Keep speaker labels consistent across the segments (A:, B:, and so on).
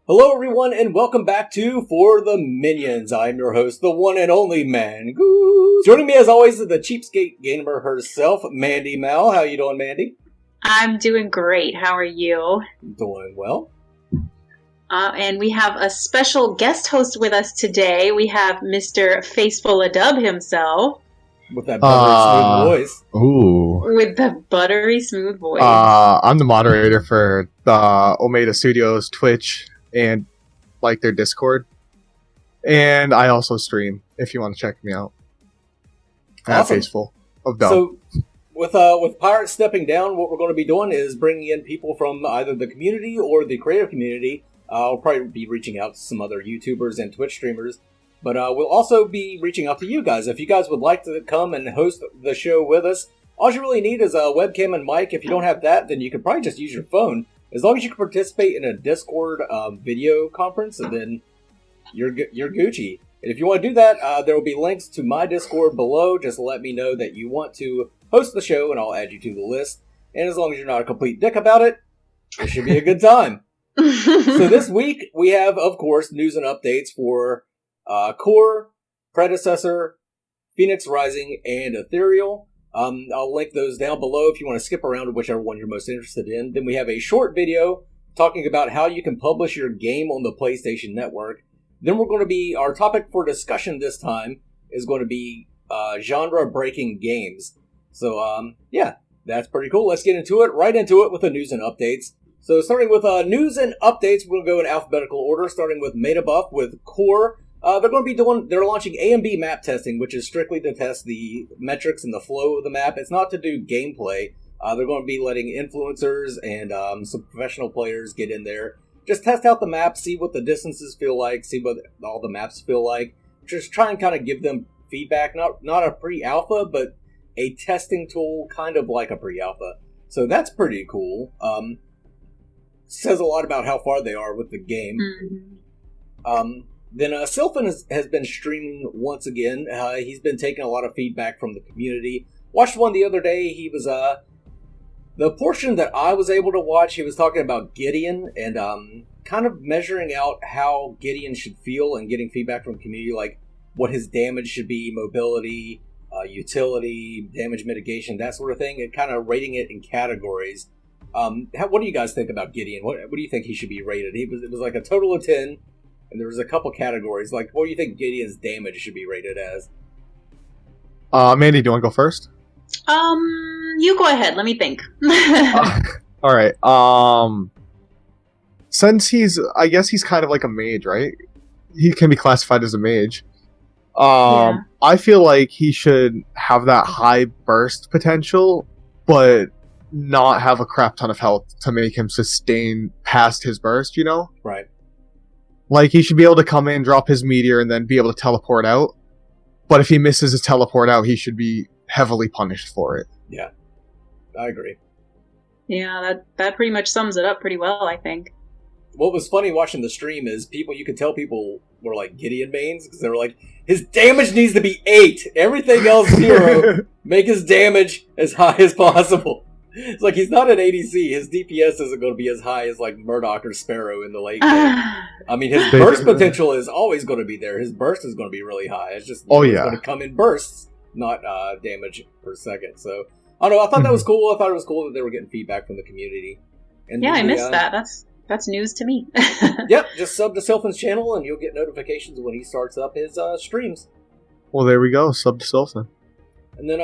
A: Hello everyone and welcome back to For the Minions. I'm your host, the one and only Mangoose. Joining me as always is the cheapskate gamer herself, Mandy Mal. How you doing, Mandy?
B: I'm doing great. How are you?
A: Doing well.
B: And we have a special guest host with us today. We have Mr. FaceFullofDub himself.
A: With that buttery smooth voice.
B: Ooh. With the buttery smooth voice.
C: I'm the moderator for the Omega Studios Twitch and their Discord. And I also stream if you want to check me out.
A: Awesome.
C: FaceFullofDub.
A: So with Pirates stepping down, what we're going to be doing is bringing in people from either the community or the creative community. I'll probably be reaching out to some other YouTubers and Twitch streamers. But we'll also be reaching out to you guys. If you guys would like to come and host the show with us, all you really need is a webcam and mic. If you don't have that, then you can probably just use your phone. As long as you can participate in a Discord video conference, and then you're Gucci. And if you want to do that, there will be links to my Discord below. Just let me know that you want to host the show, and I'll add you to the list. And as long as you're not a complete dick about it, it should be a good time. So this week, we have, of course, news and updates for Core, Predecessor, Phoenix Rising, and Ethereal. I'll link those down below if you want to skip around to whichever one you're most interested in. Then we have a short video talking about how you can publish your game on the PlayStation Network. Then we're going to be, our topic for discussion this time is going to be genre-breaking games. So, yeah, that's pretty cool. Let's get right into it with the news and updates. So starting with news and updates, we're going to go in alphabetical order, starting with MetaBuff with Core. They're launching A and B map testing, which is strictly to test the metrics and the flow of the map. It's not to do gameplay. They're going to be letting influencers and some professional players get in there. Just test out the map, see what the distances feel like, see what all the maps feel like. Just try and kind of give them feedback. Not a pre-alpha, but a testing tool, kind of like a pre-alpha. So that's pretty cool. Says a lot about how far they are with the game. Mm-hmm. Then Sylphan has been streaming once again. He's been taking a lot of feedback from the community. Watched one the other day. He was the portion that I was able to watch. He was talking about Gideon and kind of measuring out how Gideon should feel and getting feedback from the community, like what his damage should be, mobility, utility, damage mitigation, that sort of thing, and kind of rating it in categories. What do you guys think about Gideon? What do you think he should be rated? It was like a total of 10. And there was a couple categories. Like, what do you think Gideon's damage should be rated as?
C: Mandy, do you want to go first?
B: You go ahead. Let me think.
C: All right. Since I guess he's kind of like a mage, right? He can be classified as a mage.
B: Yeah.
C: I feel like he should have that high burst potential, but not have a crap ton of health to make him sustain past his burst, you know?
A: Right.
C: Like, he should be able to come in, drop his meteor, and then be able to teleport out. But if he misses his teleport out, he should be heavily punished for it.
A: Yeah, I agree.
B: Yeah, that pretty much sums it up pretty well, I think.
A: What was funny watching the stream is you could tell people were like Gideon mains, because they were like, his damage needs to be 8, everything else 0, make his damage as high as possible. It's like, he's not an ADC. His DPS isn't going to be as high as, like, Murdoch or Sparrow in the late game. I mean, his burst potential is always going to be there. His burst is going to be really high. It's just it's going to come in bursts, not damage per second. So, I don't know. I thought that was cool. I thought it was cool that they were getting feedback from the community. And
B: yeah, I missed that. That's news to me.
A: Yep, just sub to Sylphan's channel, and you'll get notifications when he starts up his streams.
C: Well, there we go. Sub to Sylphan.
A: And then,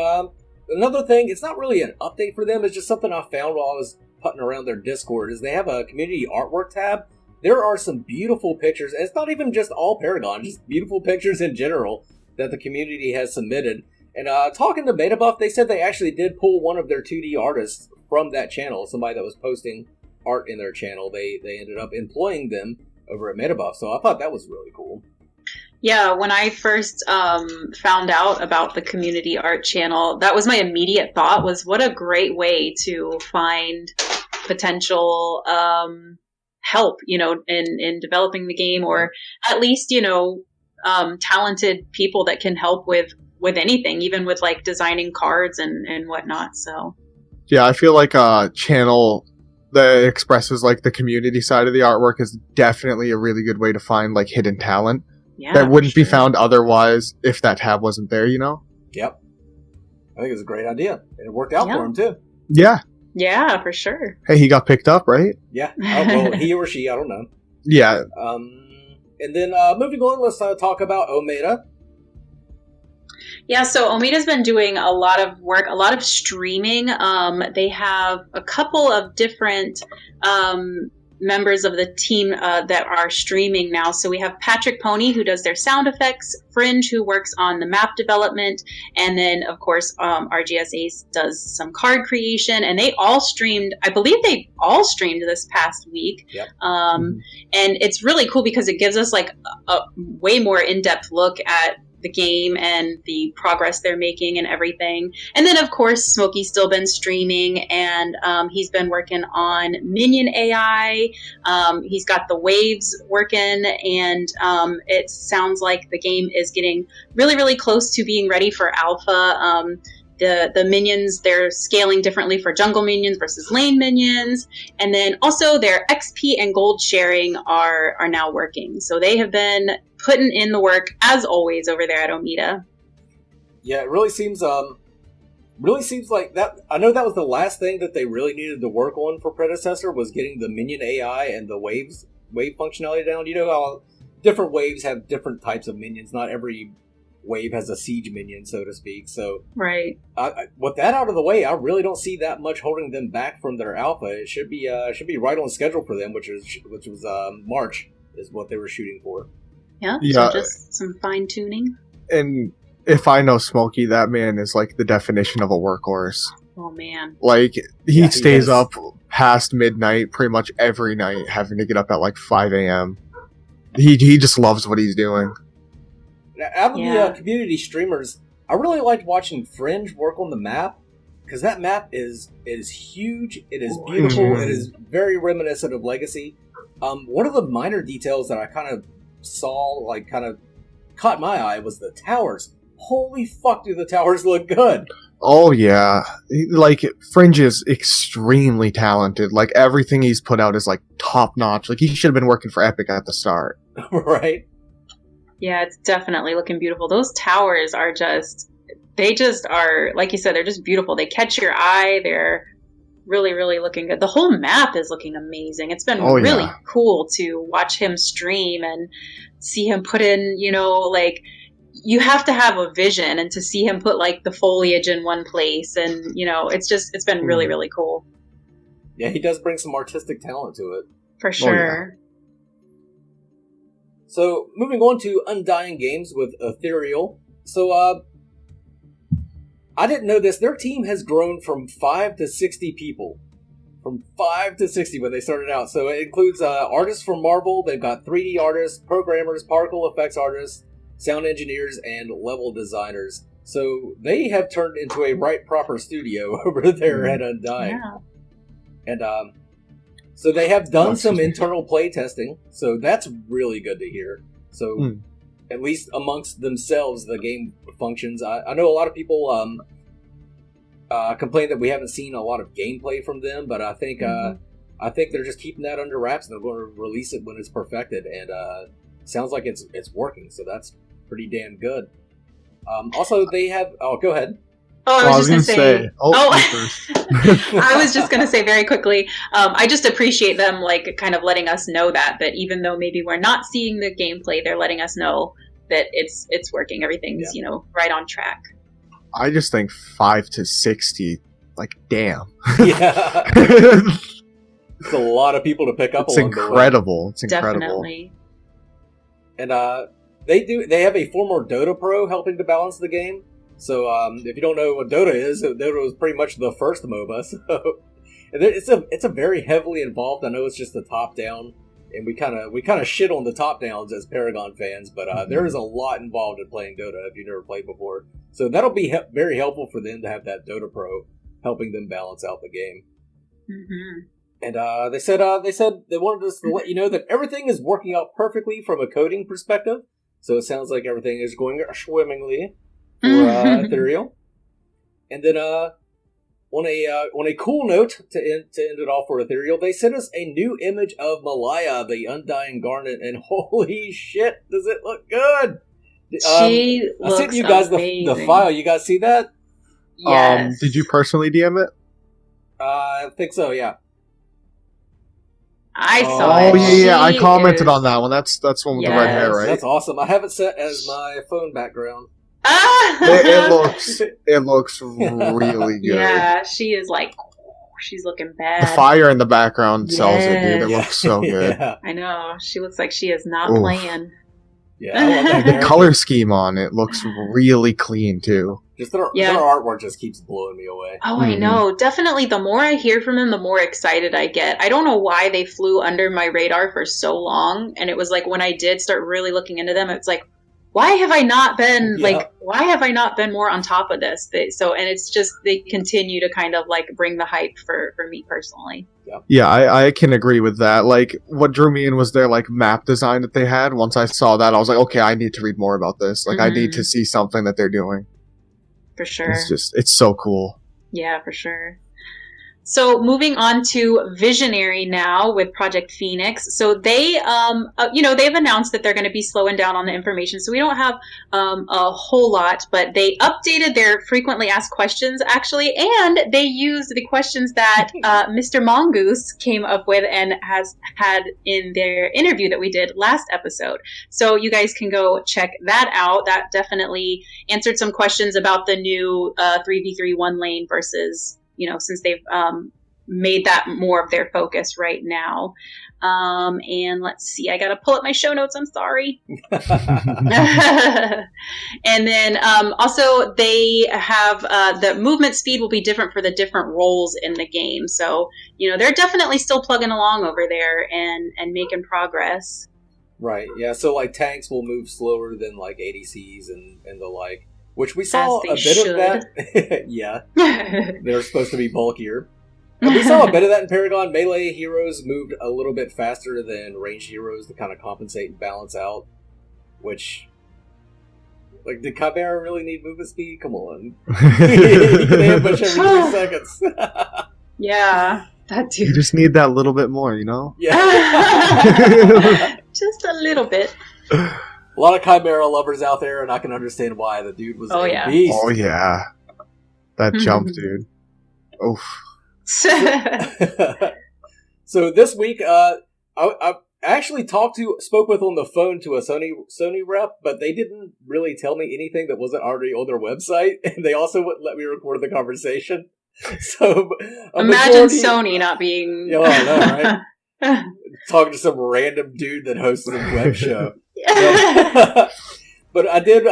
A: another thing, it's not really an update for them, it's just something I found while I was putting around their Discord, is they have a community artwork tab. There are some beautiful pictures, and it's not even just all Paragon, just beautiful pictures in general that the community has submitted. And talking to MetaBuff, they said they actually did pull one of their 2D artists from that channel, somebody that was posting art in their channel. They ended up employing them over at MetaBuff, so I thought that was really cool.
B: Yeah, when I first found out about the community art channel, that was my immediate thought, was what a great way to find potential help, in developing the game, or at least, talented people that can help with anything, even with like designing cards and whatnot. So
C: yeah, I feel like a channel that expresses like the community side of the artwork is definitely a really good way to find like hidden talent that wouldn't be found otherwise if that tab wasn't there, you know?
A: Yep. I think it's a great idea. And it worked out for him too.
C: Yeah.
B: Yeah, for sure.
C: Hey, he got picked up, right?
A: Yeah. Well, he or she, I don't know.
C: Yeah.
A: And then moving on, let's talk about Omega.
B: Yeah, so Omeda's been doing a lot of work, a lot of streaming. They have a couple of different members of the team that are streaming now. So we have Patrick Pony, who does their sound effects, Fringe, who works on the map development, and then, of course, RGS Ace does some card creation. And they all streamed, I believe they all streamed this past week.
A: Yep.
B: And it's really cool because it gives us like a way more in-depth look at the game and the progress they're making and everything. And then, of course, Smokey's still been streaming, and he's been working on Minion AI. He's got the waves working, and it sounds like the game is getting really, really close to being ready for alpha. The minions, they're scaling differently for jungle minions versus lane minions. And then also their XP and gold sharing are now working. So they have been putting in the work, as always, over there at Omega.
A: Yeah, it really seems like that. I know that was the last thing that they really needed to work on for Predecessor, was getting the minion AI and the wave functionality down. You know how different waves have different types of minions. Not every wave has a siege minion, so to speak. So,
B: right.
A: With that out of the way, I really don't see that much holding them back from their alpha. It should be right on schedule for them, which was March is what they were shooting for.
B: Yeah. So just some fine tuning.
C: And if I know Smokey, that man is like the definition of a workhorse.
B: Oh man.
C: Like he stays up past midnight pretty much every night, having to get up at like 5 a.m. He just loves what he's doing.
A: Now, out of the community streamers, I really liked watching Fringe work on the map, because that map is huge, it is beautiful, it is very reminiscent of Legacy. One of the minor details that I kind of saw, like kind of caught my eye, was the towers. Holy fuck, do the towers look good!
C: Oh yeah, like Fringe is extremely talented. Like everything he's put out is like top notch. Like he should have been working for Epic at the start.
A: Right?
B: Yeah, it's definitely looking beautiful. Those towers are they are, like you said, they're just beautiful. They catch your eye. They're really, really looking good. The whole map is looking amazing. It's been really cool to watch him stream and see him put in, like, you have to have a vision, and to see him put like the foliage in one place, and it's been really, really cool.
A: Yeah, he does bring some artistic talent to it.
B: For sure.
A: So, moving on to Undying Games with Ethereal. So, I didn't know this. Their team has grown from 5 to 60 people. From 5 to 60 when they started out. So, it includes artists from Marvel. They've got 3D artists, programmers, particle effects artists, sound engineers, and level designers. So, they have turned into a right proper studio over there at Undying. Yeah. And, so they have done some internal play testing, so that's really good to hear. So at least amongst themselves, the game functions. I know a lot of people complain that we haven't seen a lot of gameplay from them, but I think they're just keeping that under wraps, and they're going to release it when it's perfected. And sounds like it's working, so that's pretty damn good. Also, they have. Oh, go ahead.
B: Oh, I was just going to say. I was just going to say very quickly, I just appreciate them like kind of letting us know that even though maybe we're not seeing the gameplay, they're letting us know that it's working. Everything's, right on track.
C: I just think 5 to 60, like, damn.
A: Yeah. It's a lot of people to pick up.
C: It's incredible. It's incredible.
B: Definitely.
A: And they have a former Dota pro helping to balance the game. So, if you don't know what Dota is, Dota was pretty much the first MOBA. So, it's a very heavily involved. I know it's just the top down, and we kind of shit on the top downs as Paragon fans, but there is a lot involved in playing Dota if you've never played before. So that'll be very helpful for them to have that Dota pro helping them balance out the game.
B: Mm-hmm.
A: And they said they wanted us to let you know that everything is working out perfectly from a coding perspective. So it sounds like everything is going swimmingly for Ethereal. And then on a cool note to end it off for Ethereal, they sent us a new image of Malaya, the Undying Garnet, and holy shit, does it look good!
B: She looks
A: I sent you guys the file. You guys see that?
B: Yes.
C: Did you personally DM it?
A: I think so. Yeah.
B: I saw it.
C: Oh yeah, I commented on that one. That's one with the red hair, right?
A: That's awesome. I have it set as my phone background.
C: It looks really good.
B: Yeah, she is like, she's looking bad.
C: The fire in the background sells it, dude. It looks so good.
A: Yeah.
B: I know. She looks like she is not
C: Oof.
B: playing.
A: Yeah, I love that
C: The
A: character.
C: color scheme on it looks really clean too.
A: Just their artwork just keeps blowing me away.
B: Oh, I know. Definitely, the more I hear from them, the more excited I get. I don't know why they flew under my radar for so long. And it was like when I did start really looking into them, it's like, why have I not been more on top of this? And it's just, they continue to kind of like bring the hype for me personally.
C: Yeah, I can agree with that. Like, what drew me in was their like map design that they had. Once I saw that, I was like, okay, I need to read more about this. Like, I need to see something that they're doing.
B: For sure.
C: It's so cool.
B: Yeah, for sure. So moving on to Visionary now with Project Phoenix. So they, they've announced that they're going to be slowing down on the information. So we don't have a whole lot, but they updated their frequently asked questions actually, and they used the questions that Mr. Mongoose came up with and has had in their interview that we did last episode. So you guys can go check that out. That definitely answered some questions about the new 3v3 one lane versus, since they've made that more of their focus right now. And let's see, I got to pull up my show notes. I'm sorry. And then also they have the movement speed will be different for the different roles in the game. So, they're definitely still plugging along over there and making progress.
A: Right. Yeah. So like tanks will move slower than like ADCs and the like. Which we saw a bit of that. Yeah. They're supposed to be bulkier. And we saw a bit of that in Paragon. Melee heroes moved a little bit faster than ranged heroes to kind of compensate and balance out. Which, like, did Chimera really need movement speed? Come on. He can ambush every 3 seconds.
B: Yeah. That dude.
C: You just need that little bit more,
A: Yeah.
B: Just a little bit.
A: A lot of Chimera lovers out there, and I can understand why. The dude was a beast.
C: Oh, yeah. That jump, dude. Oof.
A: So this week, I actually spoke with on the phone to a Sony rep, but they didn't really tell me anything that wasn't already on their website, and they also wouldn't let me record the conversation. So
B: imagine Sony not being...
A: Yeah, I know, right? Talking to some random dude that hosts a web show. But I did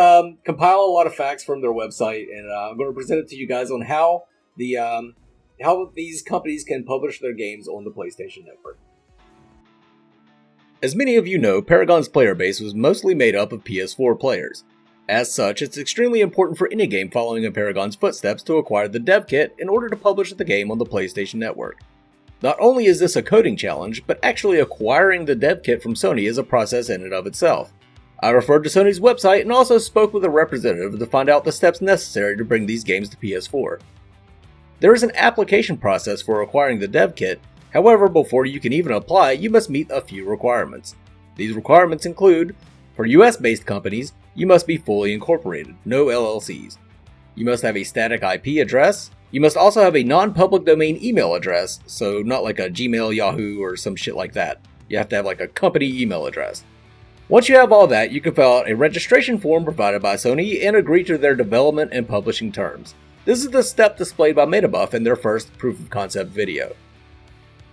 A: compile a lot of facts from their website, and I'm going to present it to you guys on how these companies can publish their games on the PlayStation Network. As many of you know, Paragon's player base was mostly made up of PS4 players. As such, it's extremely important for any game following in Paragon's footsteps to acquire the dev kit in order to publish the game on the PlayStation Network. Not only is this a coding challenge, but actually acquiring the dev kit from Sony is a process in and of itself. I referred to Sony's website and also spoke with a representative to find out the steps necessary to bring these games to PS4. There is an application process for acquiring the dev kit, however, before you can even apply, you must meet a few requirements. These requirements include, for US-based companies, you must be fully incorporated, no LLCs. You must have a static IP address. You must also have a non-public domain email address, so not like a Gmail, Yahoo, or some shit like that. You have to have like a company email address. Once you have all that, you can fill out a registration form provided by Sony and agree to their development and publishing terms. This is the step displayed by Metabuff in their first proof of concept video.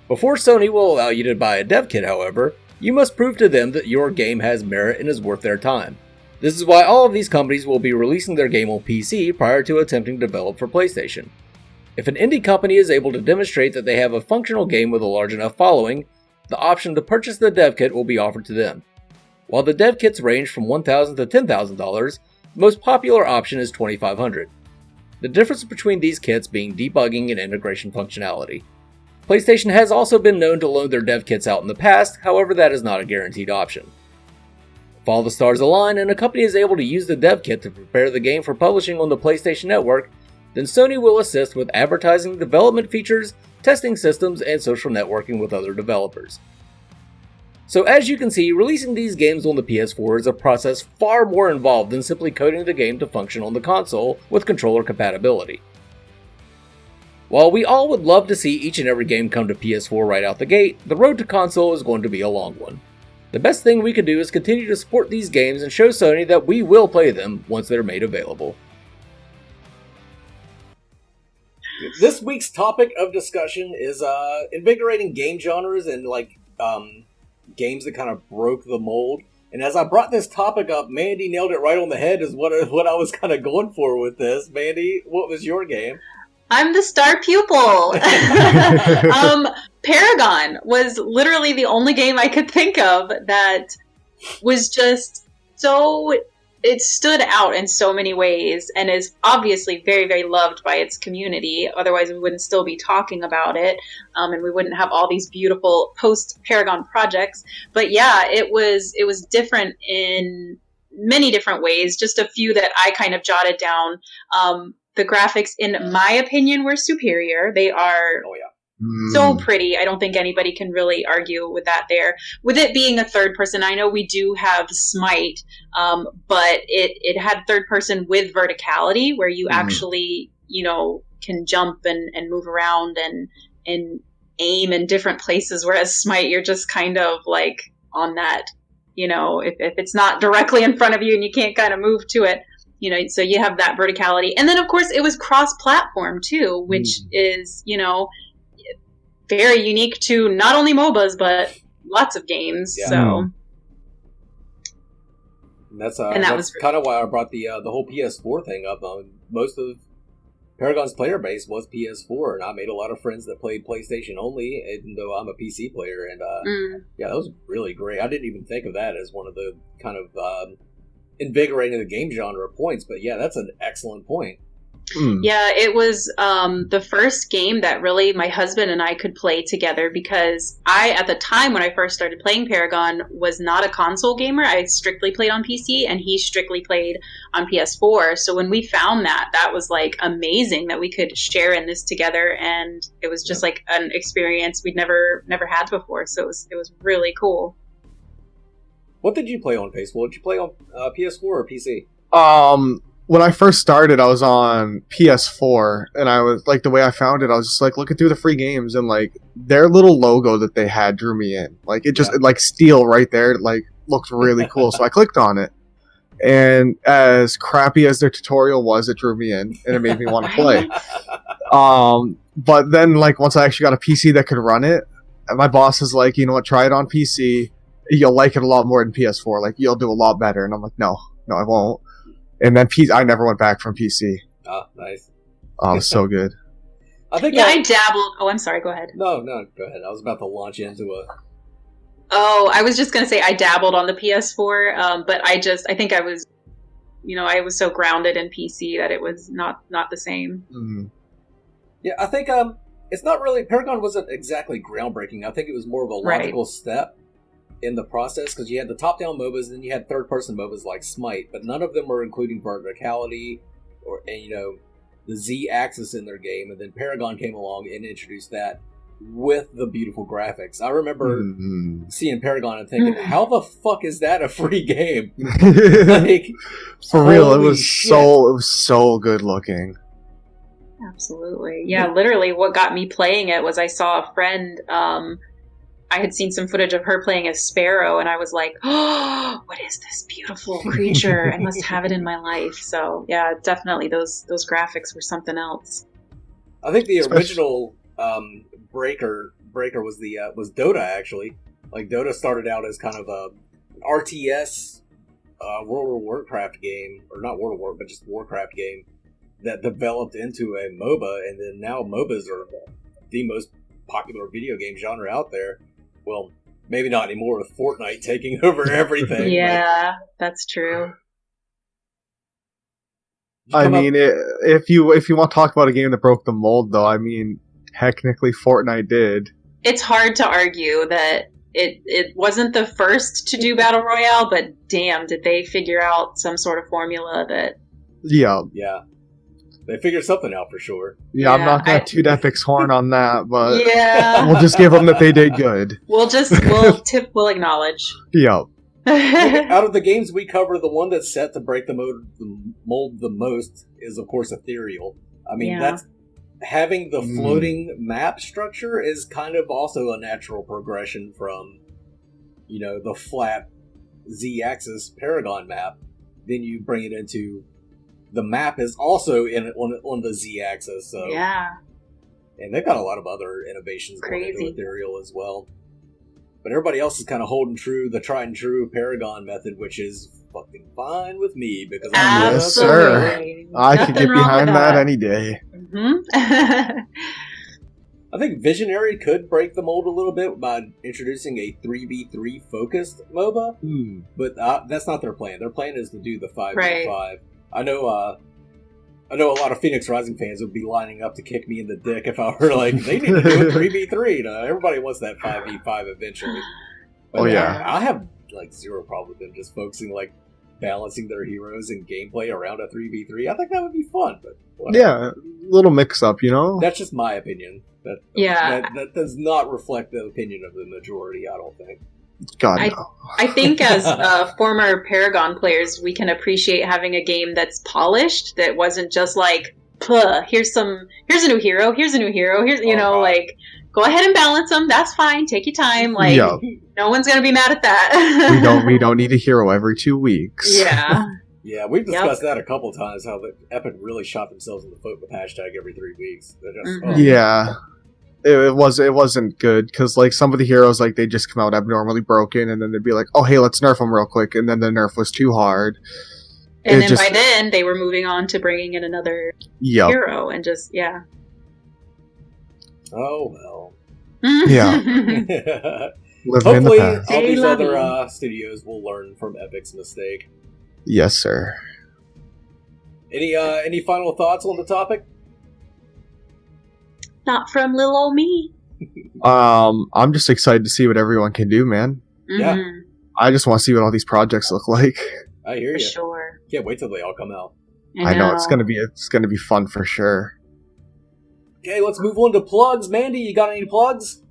A: Before Sony will allow you to buy a dev kit, however, you must prove to them that your game has merit and is worth their time. This is why all of these companies will be releasing their game on PC prior to attempting to develop for PlayStation. If an indie company is able to demonstrate that they have a functional game with a large enough following, the option to purchase the dev kit will be offered to them. While the dev kits range from $1,000 to $10,000, the most popular option is $2,500. The difference between these kits being debugging and integration functionality. PlayStation has also been known to loan their dev kits out in the past, however that is not a guaranteed option. If all the stars align and a company is able to use the dev kit to prepare the game for publishing on the PlayStation Network, then Sony will assist with advertising, development features, testing systems, and social networking with other developers. So as you can see, releasing these games on the PS4 is a process far more involved than simply coding the game to function on the console with controller compatibility. While we all would love to see each and every game come to PS4 right out the gate, the road to console is going to be a long one. The best thing we can do is continue to support these games and show Sony that we will play them once they're made available. This week's topic of discussion is invigorating game genres and games that kind of broke the mold. And as I brought this topic up, Mandy nailed it right on the head is what I was kind of going for with this. Mandy, what was your game?
B: I'm the star pupil. Paragon was literally the only game I could think of that was just so... It stood out in so many ways and is obviously very, very loved by its community. Otherwise, we wouldn't still be talking about it, and we wouldn't have all these beautiful post-Paragon projects. But yeah, it was different in many different ways. Just a few that I kind of jotted down. The graphics, in my opinion, were superior. They are so pretty. I don't think anybody can really argue with that there. With it being a third person, I know we do have Smite, but it had third person with verticality where you actually, can jump and move around and aim in different places. Whereas Smite, you're just kind of like on that, if it's not directly in front of you and you can't kind of move to it. So you have that verticality. And then, of course, it was cross-platform, too, which is, very unique to not only MOBAs, but lots of games. Yeah. So
A: that's kind of why I brought the whole PS4 thing up. Most of Paragon's player base was PS4, and I made a lot of friends that played PlayStation only, even though I'm a PC player. And that was really great. I didn't even think of that as one of the kind of invigorating the game genre points, but yeah, that's an excellent point.
B: Yeah, it was the first game that really my husband and I could play together because I, at the time when I first started playing Paragon, was not a console gamer. I strictly played on PC and he strictly played on PS4. So when we found that was like amazing that we could share in this together, and it was just like an experience we'd never had before. So it was really cool.
A: What did you play on FaceFull? Did you play on PS4 or PC?
C: When I first started, I was on PS4, and I was like, the way I found it, I was just like looking through the free games, and like their little logo that they had drew me in. Like it just like steel right there, like looked really cool. So I clicked on it, and as crappy as their tutorial was, it drew me in, and it made me want to play. But then like once I actually got a PC that could run it, and my boss is like, you know what, try it on PC. You'll like it a lot more than PS4. Like you'll do a lot better. And I'm like, no, I won't. And then I never went back from PC.
A: Oh, nice.
C: Oh, it was so good.
B: I dabbled. Oh, I'm sorry. Go ahead.
A: No, go ahead. I was about to launch into a...
B: Oh, I was just going to say I dabbled on the PS4, but I think I was, I was so grounded in PC that it was not the same.
C: Mm-hmm.
A: Yeah, I think it's not really... Paragon wasn't exactly groundbreaking. I think it was more of a logical step in the process, because you had the top-down MOBAs and then you had third-person MOBAs like Smite, but none of them were including verticality or the Z-axis in their game, and then Paragon came along and introduced that with the beautiful graphics. I remember seeing Paragon and thinking, how the fuck is that a free game? Like,
C: for real, it was so good looking.
B: Absolutely. Yeah, literally what got me playing it was I saw a friend, I had seen some footage of her playing as Sparrow, and I was like, oh, what is this beautiful creature? I must have it in my life. So, yeah, definitely those graphics were something else.
A: I think the original Breaker was Dota, actually. Like, Dota started out as kind of a RTS World of Warcraft game, or not World of Warcraft, but just Warcraft game that developed into a MOBA, and then now MOBAs are the most popular video game genre out there. Well, maybe not anymore with Fortnite taking over everything.
B: Yeah, that's true.
C: I mean, if you want to talk about a game that broke the mold, though, I mean, technically Fortnite did.
B: It's hard to argue that it wasn't the first to do Battle Royale, but damn, did they figure out some sort of formula that...
C: Yeah.
A: Yeah. They figured something out for sure.
C: Yeah, I'm not gonna toot Epic's horn on that, but
B: Yeah.
C: we'll just give them that they did good.
B: We'll acknowledge.
C: Yep.
A: Out of the games we cover, the one that's set to break the mold the most is, of course, Ethereal. I mean, that's having the floating map structure is kind of also a natural progression from, the flat Z-axis Paragon map. Then you bring it into the map is also on the Z-axis. So and they've got a lot of other innovations going into Ethereal as well. But everybody else is kind of holding true the tried and true Paragon method, which is fucking fine with me because I'm
C: yes, sir. I could get behind that any day.
B: Mm-hmm.
A: I think Visionary could break the mold a little bit by introducing a 3v3 focused MOBA, but that's not their plan. Their plan is to do the 5v5. I know a lot of Phoenix Rising fans would be lining up to kick me in the dick if I were like, they need to do a 3v3. Everybody wants that 5v5 eventually. But I have like zero problem with them just focusing balancing their heroes and gameplay around a 3v3. I think that would be fun, but whatever.
C: Yeah, little mix up,
A: That's just my opinion. That does not reflect the opinion of the majority, I don't think.
C: God, no.
B: I think as former Paragon players, we can appreciate having a game that's polished, that wasn't just like, here's a new hero, here's go ahead and balance them, that's fine, take your time, no one's gonna be mad at that.
C: we don't need a hero every 2 weeks.
A: Yeah, we've discussed that a couple times, how the Epic really shot themselves in the foot with hashtag every 3 weeks.
C: Yeah. It wasn't good, because some of the heroes, they just come out abnormally broken, and then they'd be like, oh, hey, let's nerf them real quick, and then the nerf was too hard.
B: And then by then, they were moving on to bringing in another hero, and
A: Oh, well.
C: Yeah.
A: Hopefully, all these other studios will learn from Epic's mistake.
C: Yes, sir.
A: Any final thoughts on the topic?
B: Not from little old me.
C: I'm just excited to see what everyone can do, man.
A: Yeah.
C: I just want to see what all these projects look like.
A: I hear you.
B: For sure.
A: Can't wait till they all come out.
C: I know it's gonna be fun for sure.
A: Okay, let's move on to plugs. Mandy, you got any plugs?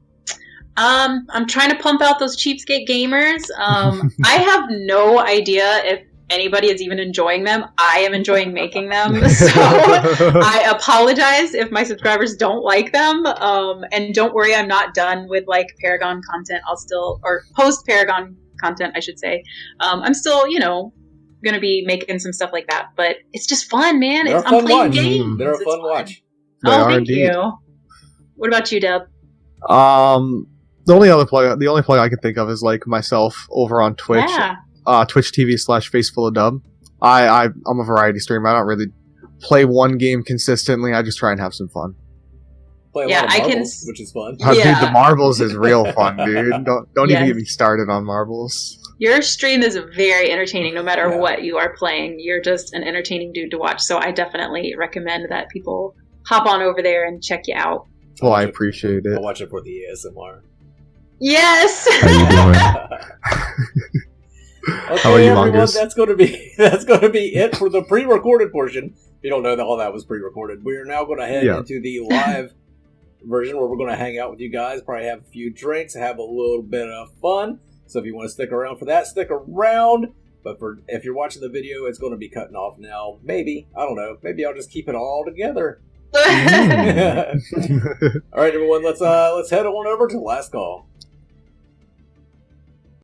B: I'm trying to pump out those cheapskate gamers. I have no idea if anybody is even enjoying them. I am enjoying making them, so I apologize if my subscribers don't like them. And don't worry, I'm not done with Paragon content. Or post Paragon content, I should say. I'm still, gonna be making some stuff like that. But it's just fun, man. I'm playing games.
A: They're a fun watch.
B: Thank you. What about you, Deb?
C: The only plug I can think of is myself over on Twitch.
B: Yeah.
C: Twitch TV/FaceFullofDub. I'm a variety streamer. I don't really play one game consistently. I just try and have some fun.
A: Play a lot of marbles, which is fun.
C: Dude, the marbles is real fun, dude. Don't even get me started on marbles.
B: Your stream is very entertaining no matter what you are playing. You're just an entertaining dude to watch. So I definitely recommend that people hop on over there and check you out.
C: Well, I appreciate it.
A: I'll watch it for the ASMR.
B: Yes!
C: How you doing?
A: Okay,
C: How are you,
A: everyone,
C: Mongoose?
A: that's going to be it for the pre-recorded portion. If you don't know that all that was pre-recorded, we are now going to head into the live version where we're going to hang out with you guys, probably have a few drinks, have a little bit of fun. So if you want to stick around for that, stick around. But if you're watching the video, it's going to be cutting off now. Maybe, I don't know. Maybe I'll just keep it all together. All right, everyone, let's head on over to Last Call.